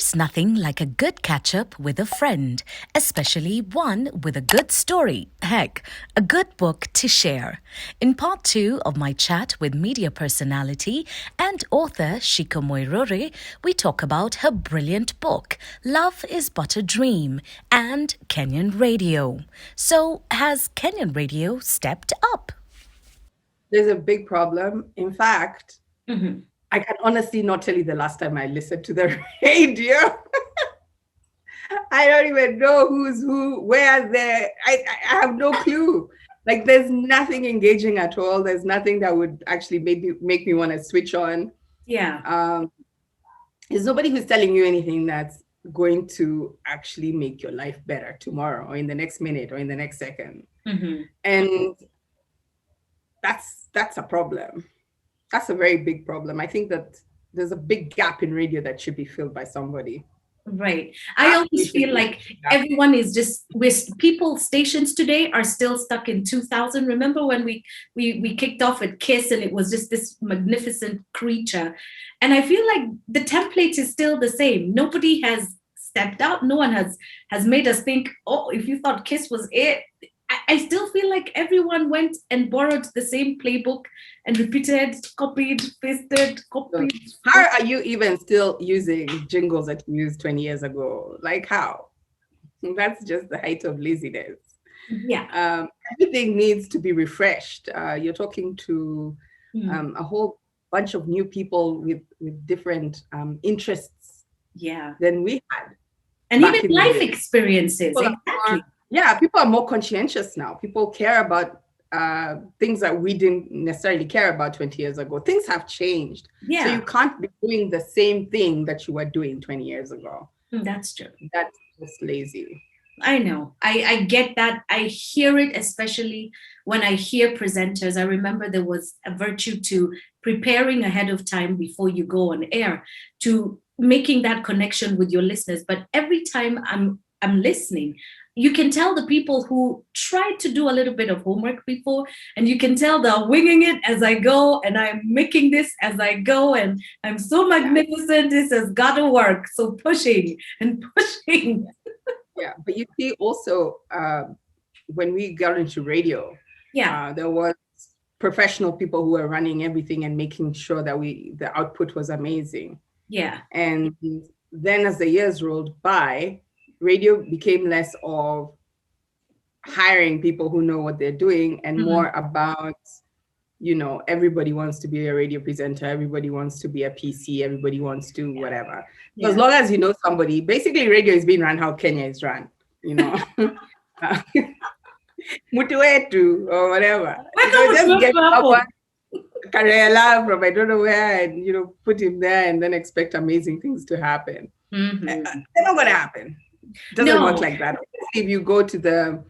There's nothing like a good catch up with a friend, especially one with a good story. Heck, a good book to share. In part two of my chat with media personality and author Ciku Muiruri, we talk about her brilliant book, Love is But a Dream, and Kenyan radio. So, has Kenyan radio stepped up? There's a big problem. In fact, I can honestly not tell you the last time I listened to the radio. I don't even know who's who, where there. I have no clue. Like there's nothing engaging at all. There's nothing that would actually make me want to switch on. Yeah. There's nobody who's telling you anything that's going to actually make your life better tomorrow or in the next minute or in the next second. And that's a problem. That's a very big problem. I think that there's a big gap in radio that should be filled by somebody. Right. I always feel like everyone is just with people stations today are still stuck in 2000. Remember when we kicked off at Kiss and it was just this magnificent creature. And I feel like the template is still the same. Nobody has stepped up. No one has made us think, oh, if you thought Kiss was it. I still feel like everyone went and borrowed the same playbook and repeated, copied, pasted, copied. How are you even still using jingles that you used 20 years ago? Like how? That's just the height of laziness. Yeah. Everything needs to be refreshed. You're talking to a whole bunch of new people with exactly interests than we had. And even life experiences. Exactly. People are more conscientious now. People care about things that we didn't necessarily care about 20 years ago. Things have changed. Yeah. So you can't be doing the same thing that you were doing 20 years ago. That's true. That's just lazy. I know. I get that. I hear it, especially when I hear presenters. I remember there was a virtue to preparing ahead of time before you go on air, to making that connection with your listeners. But every time I'm listening, you can tell the people who tried to do a little bit of homework before, and you can tell they're winging it as I go, and I'm making this as I go, and I'm so magnificent, this has got to work. So pushing and pushing. Yeah, but you see also when we got into radio, there was professional people who were running everything and making sure that the output was amazing. Yeah. And then as the years rolled by, radio became less of hiring people who know what they're doing and more about, everybody wants to be a radio presenter, everybody wants to be a PC, everybody wants to whatever. So as long as you know somebody, basically radio is being run how Kenya is run, Mutu wetu or whatever. Just get someone Karela from I don't know where and put him there and then expect amazing things to happen. They're not going to happen. It doesn't work like that. If you go to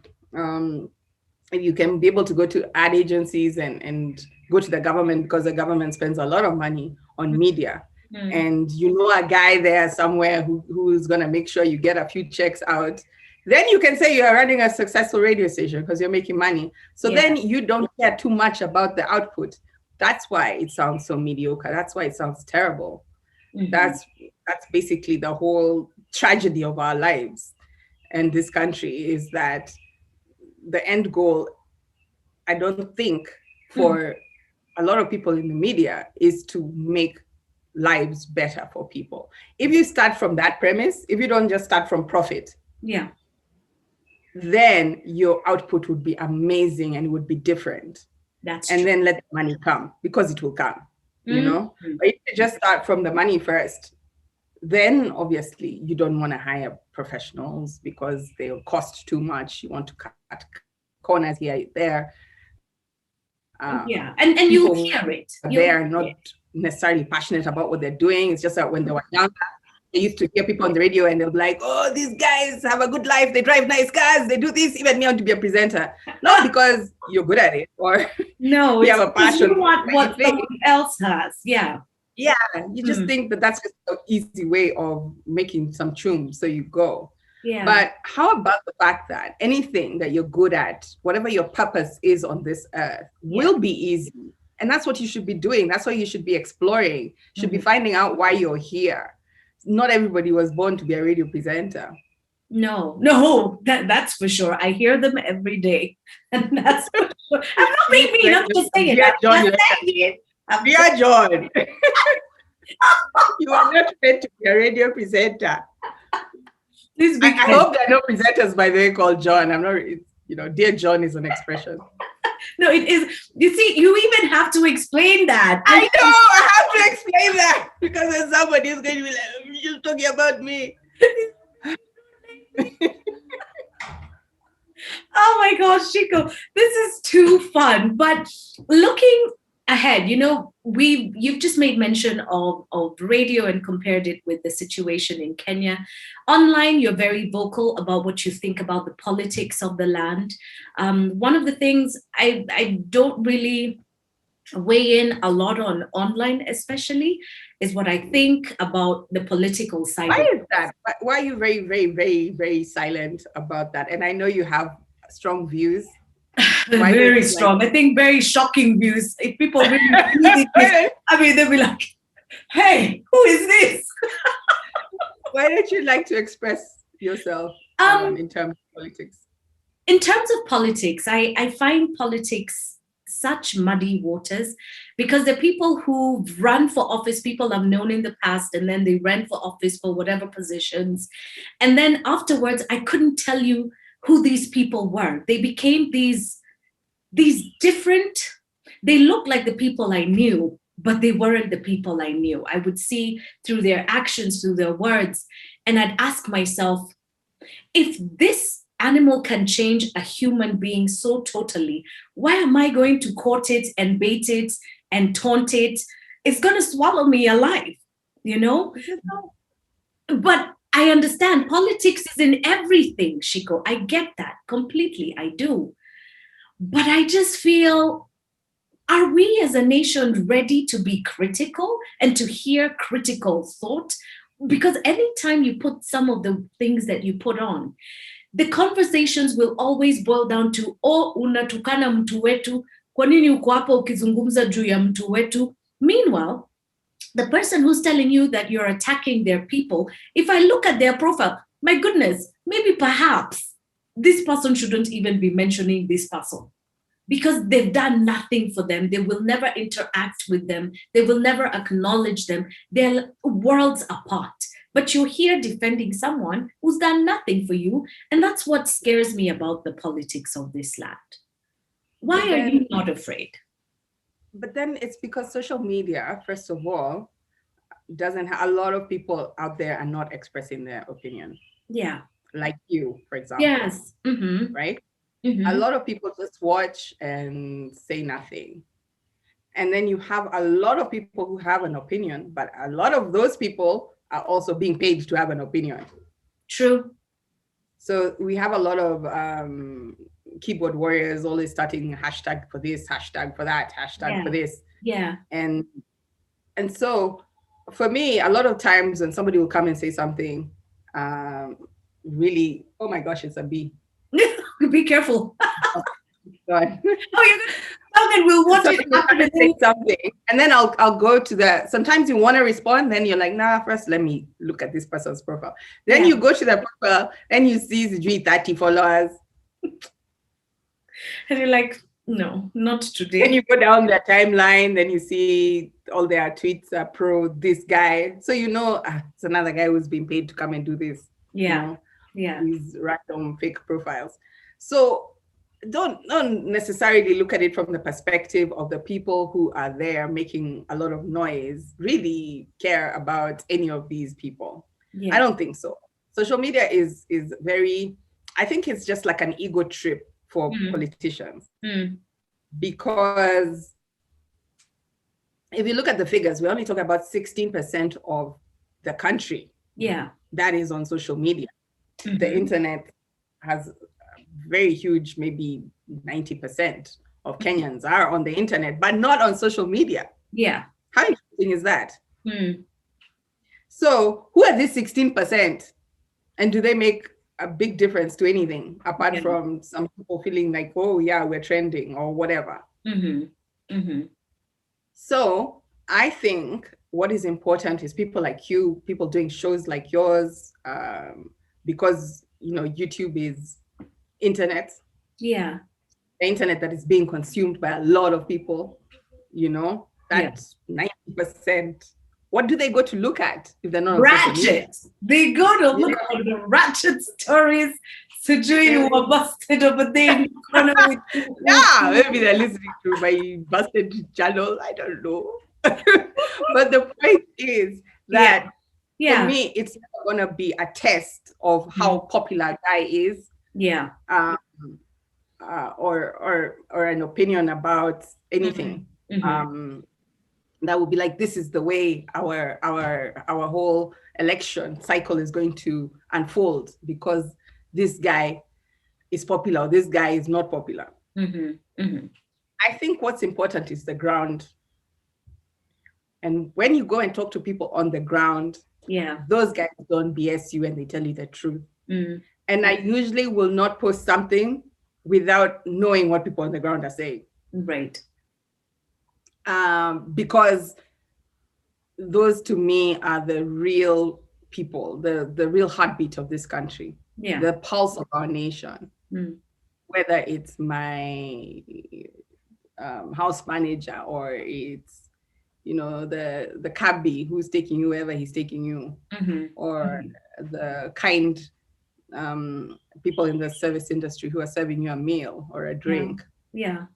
if you can be able to go to ad agencies and go to the government, because the government spends a lot of money on media, and a guy there somewhere who's going to make sure you get a few checks out, then you can say you are running a successful radio station because you're making money. So then you don't care too much about the output. That's why it sounds so mediocre. That's why it sounds terrible. That's basically the whole tragedy of our lives and this country, is that the end goal, I don't think, for a lot of people in the media is to make lives better for people. If you start from that premise, if you don't just start from profit, then your output would be amazing and it would be different. That's and true. Then let the money come, because it will come, But if you just start from the money first, then obviously you don't want to hire professionals because they'll cost too much. You want to cut corners here, there. And you hear it. They're not necessarily passionate about what they're doing. It's just that when they were younger, they used to hear people on the radio and they'll be like, oh, these guys have a good life. They drive nice cars. They do this. Even me, I want to be a presenter. Not because you're good at it or you have a passion. You want what someone else has. Yeah. Yeah, you just think that that's just an easy way of making some chum, so you go. Yeah. But how about the fact that anything that you're good at, whatever your purpose is on this earth, will be easy. And that's what you should be doing. That's what you should be exploring. You should be finding out why you're here. not everybody was born to be a radio presenter. No, that's for sure. I hear them every day, and that's for sure. I'm not being mean. I'm just saying it. Dear John, you are not meant to be a radio presenter. I hope there are no presenters, by the way, called John. I'm not, dear John is an expression. No, it is. You see, you even have to explain that. I know, I have to explain that because then somebody is going to be like, you're just talking about me. Oh my gosh, Ciku, this is too fun. But looking ahead, you've just made mention of radio and compared it with the situation in Kenya. Online, you're very vocal about what you think about the politics of the land. One of the things I don't really weigh in a lot on online, especially, is what I think about the political side. Why is that? Why are you very, very, very, very silent about that? And I know you have strong views. Very strong. I think very shocking views. If people really see this, they'll be like, hey, who is this? Why don't you like to express yourself in terms of politics? In terms of politics, I find politics such muddy waters because the people who run for office, people I've known in the past, and then they ran for office for whatever positions. And then afterwards, I couldn't tell you who these people were. They became these different, they looked like the people I knew, but they weren't the people I knew. I would see through their actions, through their words, and I'd ask myself, if this animal can change a human being so totally, why am I going to court it and bait it and taunt it? It's going to swallow me alive, But I understand politics is in everything, Ciku. I get that completely. I do. But I just feel, are we as a nation ready to be critical and to hear critical thought? Because anytime you put some of the things that you put on, the conversations will always boil down to, unatukana mtu wetu, kwa nini uko hapa ukizungumza juu ya mtu wetu? Meanwhile, the person who's telling you that you're attacking their people, if I look at their profile, my goodness, maybe perhaps this person shouldn't even be mentioning this person because they've done nothing for them. They will never interact with them. They will never acknowledge them. They're worlds apart. But you're here defending someone who's done nothing for you. And that's what scares me about the politics of this land. Why are you not afraid? But then it's because social media, first of all, doesn't have a lot of people out there are not expressing their opinion. Yeah. Like you, for example. Yes. Mm-hmm. Right? Mm-hmm. A lot of people just watch and say nothing. And then you have a lot of people who have an opinion, but a lot of those people are also being paid to have an opinion. True. So we have a lot of keyboard warriors always starting hashtag for this, hashtag for that, hashtag for this. Yeah. And so for me, a lot of times when somebody will come and say something really, oh my gosh, it's a bee. Be careful. God. And we'll watch it happen and say something, and then I'll go to the. Sometimes you want to respond, then you're like, nah, first let me look at this person's profile. Then you go to the profile and you see 30 followers, and you're like, no, not today. Then you go down their timeline, then you see all their tweets are pro this guy, so it's another guy who's been paid to come and do this. These random fake profiles. So don't necessarily look at it from the perspective of the people who are there making a lot of noise, really care about any of these people. I don't think so. Social media is very, I think it's just like an ego trip for politicians. Because if you look at the figures, we only talk about 16% of the country that is on social media. The internet has very huge, maybe 90% of Kenyans are on the internet, but not on social media. Yeah. How interesting is that? So who are these 16%? And do they make a big difference to anything apart from some people feeling like, oh yeah, we're trending or whatever? So I think what is important is people like you, people doing shows like yours, because, YouTube is internet. Yeah. The internet that is being consumed by a lot of people, that's 90%. What do they go to look at if they're not on social media? Ratchet. They go to look at the ratchet stories. So you were busted over there. Yeah, maybe they're listening to my busted channel. I don't know. But the point is that for me, it's not going to be a test of how popular a guy is. Yeah. Or an opinion about anything. That would be like, this is the way our whole election cycle is going to unfold, because this guy is popular, this guy is not popular. I think what's important is the ground. And when you go and talk to people on the ground, those guys don't BS you and they tell you the truth. And I usually will not post something without knowing what people on the ground are saying. Right. Because those to me are the real people, the real heartbeat of this country, the pulse of our nation. Whether it's my house manager or it's, the cabbie who's taking you wherever he's taking you, or the kind people in the service industry who are serving you a meal or a drink. Yeah.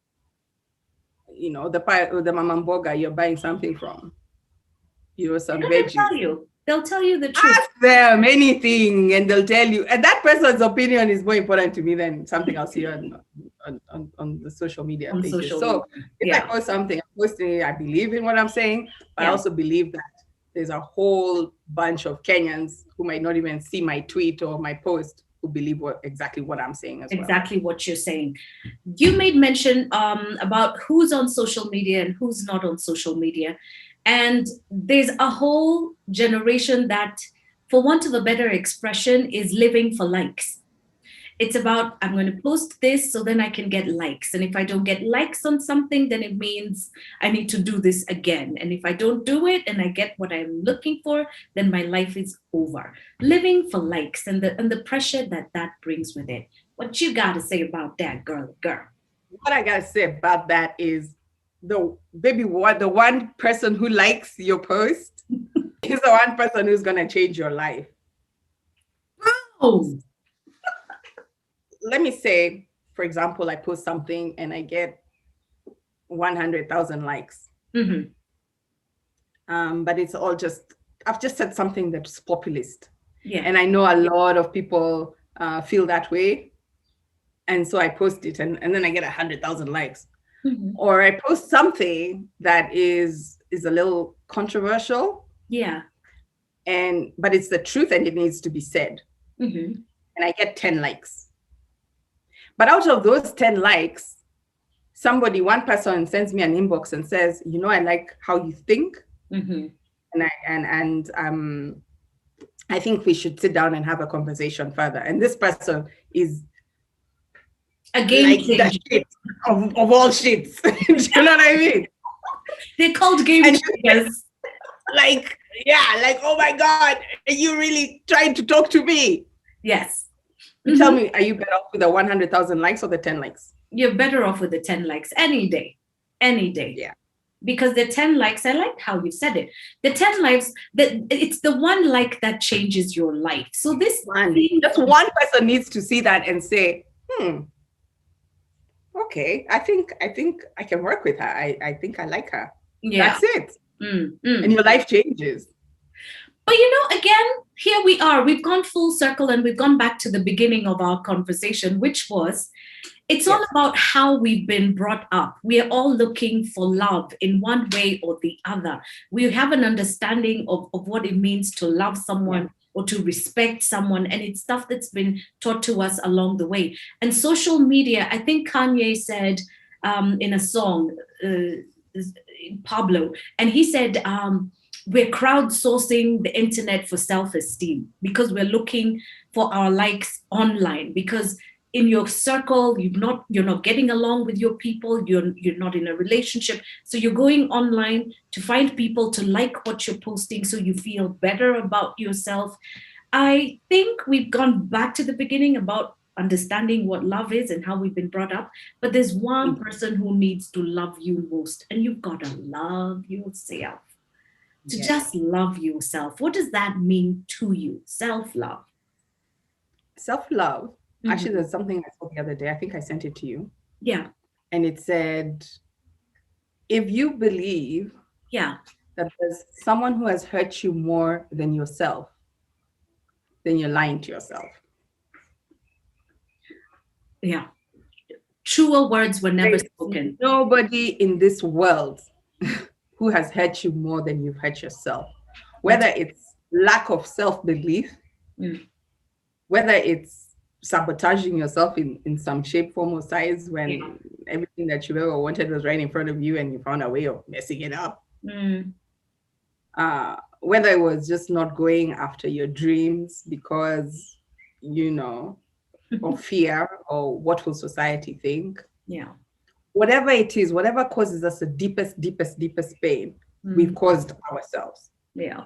The mama mboga you're buying something from, some veggies. They'll tell you the truth. Ask them anything and they'll tell you. And that person's opinion is more important to me than something else here on the social media pages. So if I post something, I'm posting it, I believe in what I'm saying, but I also believe that there's a whole bunch of Kenyans who might not even see my tweet or my post who believe exactly what I'm saying as well. Exactly what you're saying. You made mention about who's on social media and who's not on social media. And there's a whole generation that, for want of a better expression, is living for likes. It's about, I'm going to post this so then I can get likes. And if I don't get likes on something, then it means I need to do this again. And if I don't do it and I get what I'm looking for, then my life is over. Living for likes and the pressure that brings with it. What you got to say about that, girl? What I got to say about that is, the one person who likes your post is the one person who's going to change your life. Oh. Let me say, for example, I post something and I get 100,000 likes. But it's all I've just said something that's populist. Yeah. And I know a lot of people feel that way. And so I post it and then I get 100,000 likes. Or I post something that is a little controversial. Yeah. But it's the truth and it needs to be said. And I get 10 likes. But out of those 10 likes, one person sends me an inbox and says, I like how you think. And I think we should sit down and have a conversation further. And this person is a game changer. The shit of all shits. Do you know what I mean? They're called game changers. Oh my God, are you really trying to talk to me? Yes. Tell me, are you better off with the 100,000 likes or the 10 likes? You're better off with the 10 likes any day. Yeah. Because the 10 likes, I like how you said it. The 10 likes, it's the one like that changes your life. So this just one person needs to see that and say, okay, I think I can work with her. I think I like her. Yeah. That's it. And your life changes. But again, here we are. We've gone full circle and we've gone back to the beginning of our conversation, which was, it's all about how we've been brought up. We are all looking for love in one way or the other. We have an understanding of what it means to love someone or to respect someone. And it's stuff that's been taught to us along the way. And social media, I think Kanye said in a song, Pablo, and he said, we're crowdsourcing the internet for self-esteem because we're looking for our likes online, because in your circle, you're not getting along with your people, you're not in a relationship, so you're going online to find people to like what you're posting so you feel better about yourself. I think we've gone back to the beginning about understanding what love is and how we've been brought up, but there's one person who needs to love you most, and you've got to love yourself. To just love yourself. What does that mean to you? Self-love. Self-love. Actually, there's something I saw the other day. I think I sent it to you. Yeah. And it said, if you believe that there's someone who has hurt you more than yourself, then you're lying to yourself. Yeah. Truer words were never spoken. Nobody in this world who has hurt you more than you've hurt yourself. Whether it's lack of self-belief, whether it's sabotaging yourself in some shape, form, or size when everything that you ever wanted was right in front of you and you found a way of messing it up. Whether it was just not going after your dreams because, of fear or what will society think. Yeah. Whatever it is, whatever causes us the deepest pain, we've caused ourselves. Yeah.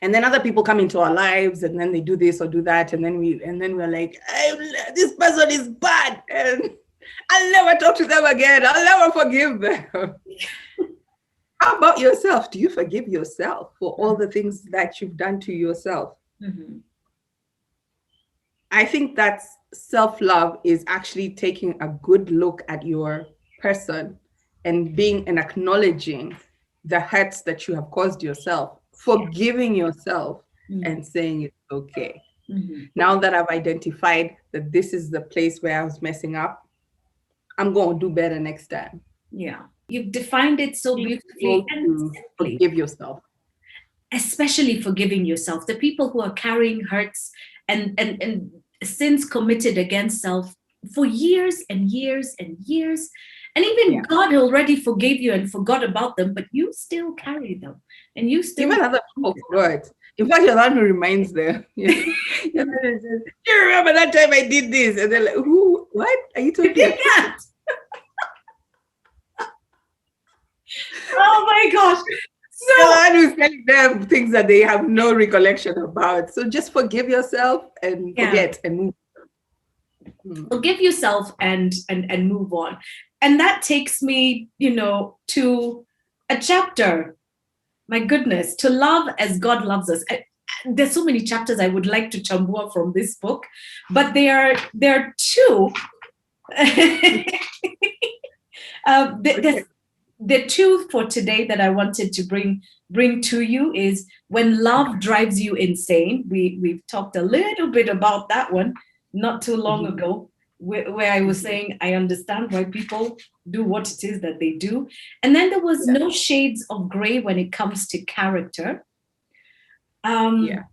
And then other people come into our lives and then they do this or do that. And then we're like, this person is bad and I'll never talk to them again. I'll never forgive them. How about yourself? Do you forgive yourself for all the things that you've done to yourself? I think that's self-love is actually taking a good look at your person and acknowledging the hurts that you have caused yourself, forgiving yourself and saying it's okay. Now that I've identified that this is the place where I was messing up, I'm going to do better next time. Yeah. You've defined it so beautifully and simply. Forgive yourself. Especially forgiving yourself. The people who are carrying hurts and sins committed against self for years and years and years. And even God already forgave you and forgot about them, but you still carry them. And you still... Even other people forgot. In fact, your one who reminds them. You remember that time I did this? And they're like, who? What? Are you talking about? that? Oh my gosh. So the one who's telling them things that they have no recollection about. So just forgive yourself and forget and move. Forgive yourself and move on. And that takes me, to a chapter. My goodness, to love as God loves us. There's so many chapters I would like to chambua from this book, but there are two. The two for today that I wanted to bring to you is when love drives you insane. We've talked a little bit about that one not too long ago, where I was saying I understand why people do what it is that they do. And then there was no shades of gray when it comes to character. But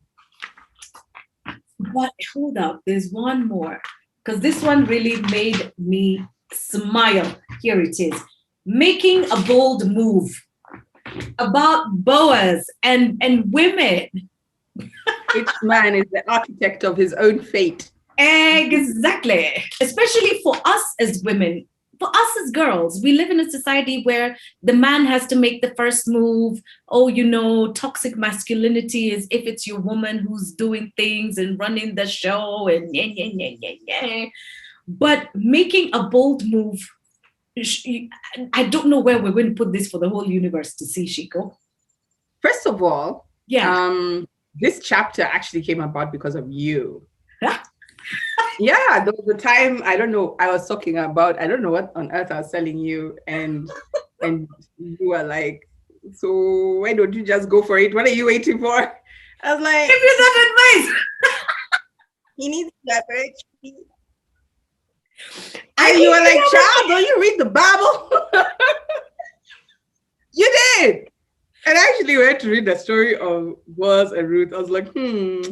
hold up, there's one more, because this one really made me smile. Here it is. Making a bold move, about Boaz and women. Each man is the architect of his own fate. Exactly. Especially for us as women, for us as girls, we live in a society where the man has to make the first move. Oh, toxic masculinity is if it's your woman who's doing things and running the show and But making a bold move, I don't know where we're going to put this for the whole universe to see, Ciku. First of all, this chapter actually came about because of you. Yeah, there was a time, I don't know, I was talking about, I don't know what on earth I was telling you, and you were like, so why don't you just go for it? What are you waiting for? I was like, give you that advice. He needs that, right? And you were like, child, don't you read the Bible? You did. And I actually went to read the story of Boaz and Ruth. I was like,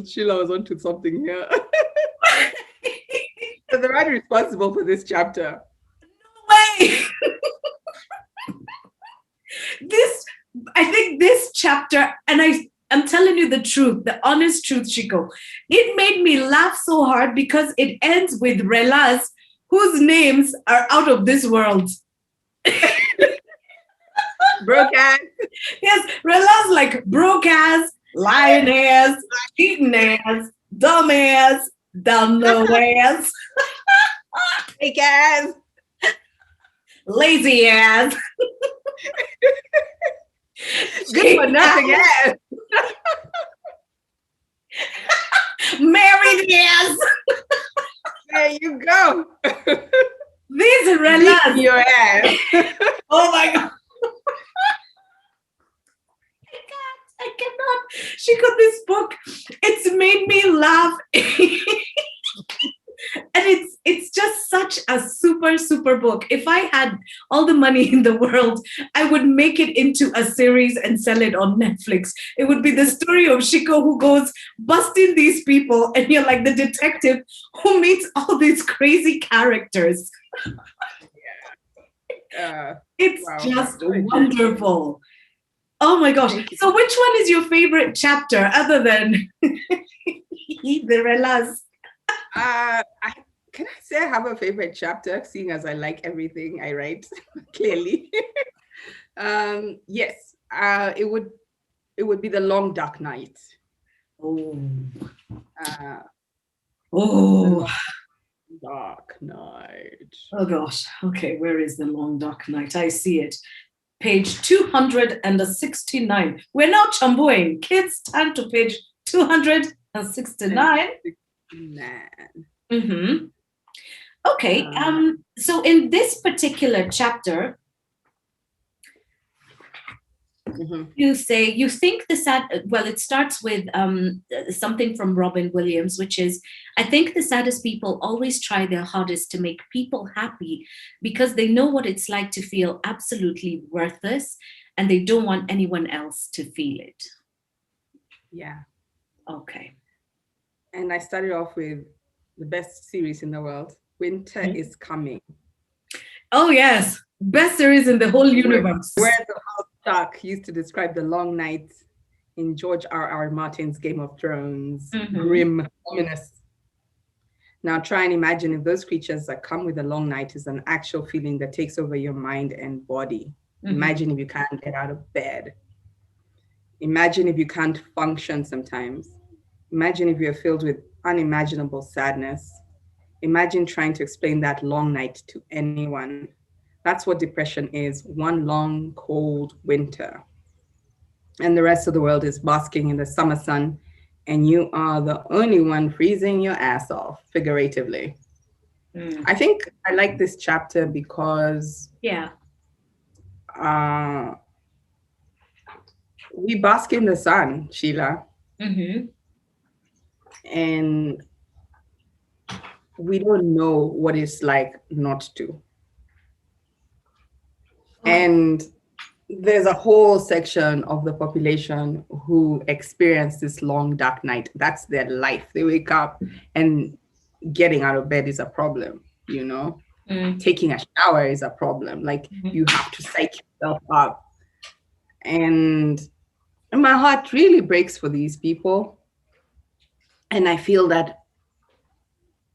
Sheila was onto something here. So the man responsible for this chapter. No way. I think this chapter, and I'm telling you the truth, the honest truth, Chico. It made me laugh so hard because it ends with Relas whose names are out of this world. Broke ass. Yes, Relas like broke ass, lion ass, cheating ass, dumb ass, dumb no ass, Fake ass. lazy ass. Good for nothing ass. Married ass. There you go. These are Relas. Your ass. Oh my God. I cannot. She got this book. It's made me laugh. And it's just such a super book. If I had all the money in the world, I would make it into a series and sell it on Netflix. It would be the story of Ciku who goes busting these people, and you're like the detective who meets all these crazy characters. It's just wonderful. Oh my gosh. So which one is your favorite chapter other than the Relas? Can I say I have a favorite chapter, seeing as I like everything I write, clearly? Yes, it would be The Long Dark Night. Oh. Dark Night. Oh gosh. Okay, where is The Long Dark Night? I see it. Page 269. We're now chamboing. Kids, turn to page 269. Mm-hmm. Okay. So in this particular chapter, you say you think the it starts with something from Robin Williams, which is, I think the saddest people always try their hardest to make people happy because they know what it's like to feel absolutely worthless and they don't want anyone else to feel it. Yeah. Okay. And I started off with the best series in the world, Winter is Coming. Oh yes, best series in the whole universe. Where the House Stark used to describe the long nights in George R.R. Martin's Game of Thrones, grim, ominous. Now try and imagine if those creatures that come with the long night is an actual feeling that takes over your mind and body. Imagine if you can't get out of bed. Imagine if you can't function sometimes. Imagine if you're filled with unimaginable sadness. Imagine trying to explain that long night to anyone. That's what depression is, one long, cold winter. And the rest of the world is basking in the summer sun, and you are the only one freezing your ass off, figuratively. I think I like this chapter because we bask in the sun, Sheila. And we don't know what it's like not to. And there's a whole section of the population who experience this long dark night. That's their life. They wake up and getting out of bed is a problem, you know? Taking a shower is a problem. Like you have to psych yourself up. And my heart really breaks for these people. And I feel that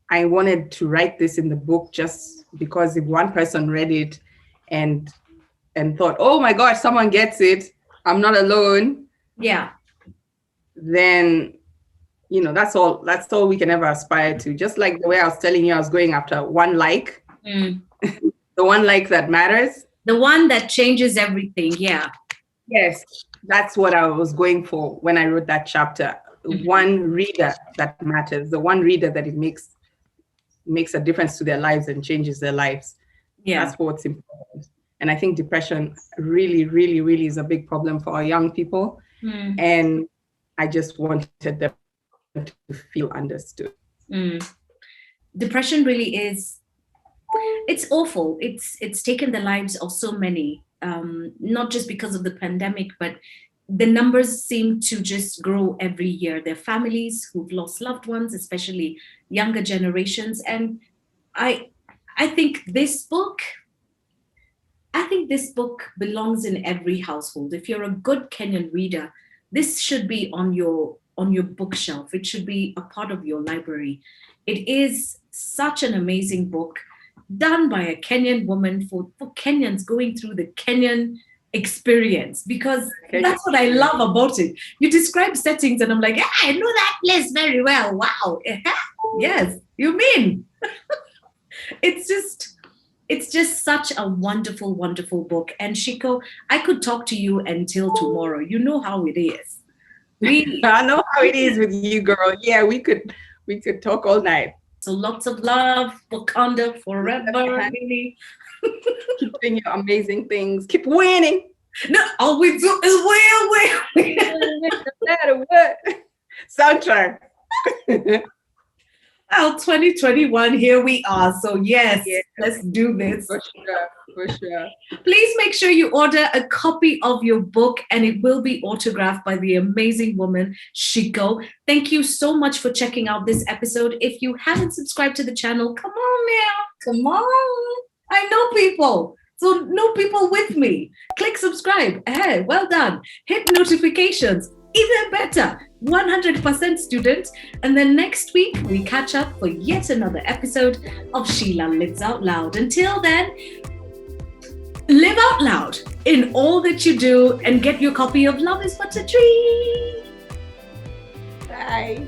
I wanted to write this in the book just because if one person read it and thought, oh my gosh, someone gets it, I'm not alone. Yeah. Then, you know, that's all we can ever aspire to. Just like the way I was telling you, I was going after one like, the one like that matters. The one that changes everything. Yeah. Yes, that's what I was going for when I wrote that chapter. One reader that matters, the one reader that it makes a difference to their lives and changes their lives. Yeah. That's what's important. And I think depression really, really, really is a big problem for our young people. And I just wanted them to feel understood. Depression really is, it's awful. It's taken the lives of so many, not just because of the pandemic, but the numbers seem to just grow every year. There are families who've lost loved ones, especially younger generations. And I think this book belongs in every household. If you're a good Kenyan reader, this should be on your bookshelf. It should be a part of your library. It is such an amazing book done by a Kenyan woman for Kenyans going through the Kenyan experience, because that's what I love about it. You describe settings and I'm like, I know that place very well. Wow. Yes, you mean. It's just such a wonderful, wonderful book. And Ciku, I could talk to you until tomorrow. You know how it is. I know how it is with you, girl. Yeah, we could talk all night. So lots of love, Wakanda forever. Keep doing your amazing things. Keep winning. No, all we do is win. No matter what. Soundtrack. Well, 2021, here we are. So yes, let's do this. For sure. Please make sure you order a copy of your book, and it will be autographed by the amazing woman, Ciku. Thank you so much for checking out this episode. If you haven't subscribed to the channel, come on now. Come on. I know people. So know people with me. Click subscribe. Hey, well done. Hit notifications. Even better. 100% student. And then next week, we catch up for yet another episode of Sheila Lives Out Loud. Until then, live out loud in all that you do and get your copy of Love is But a Dream. Bye.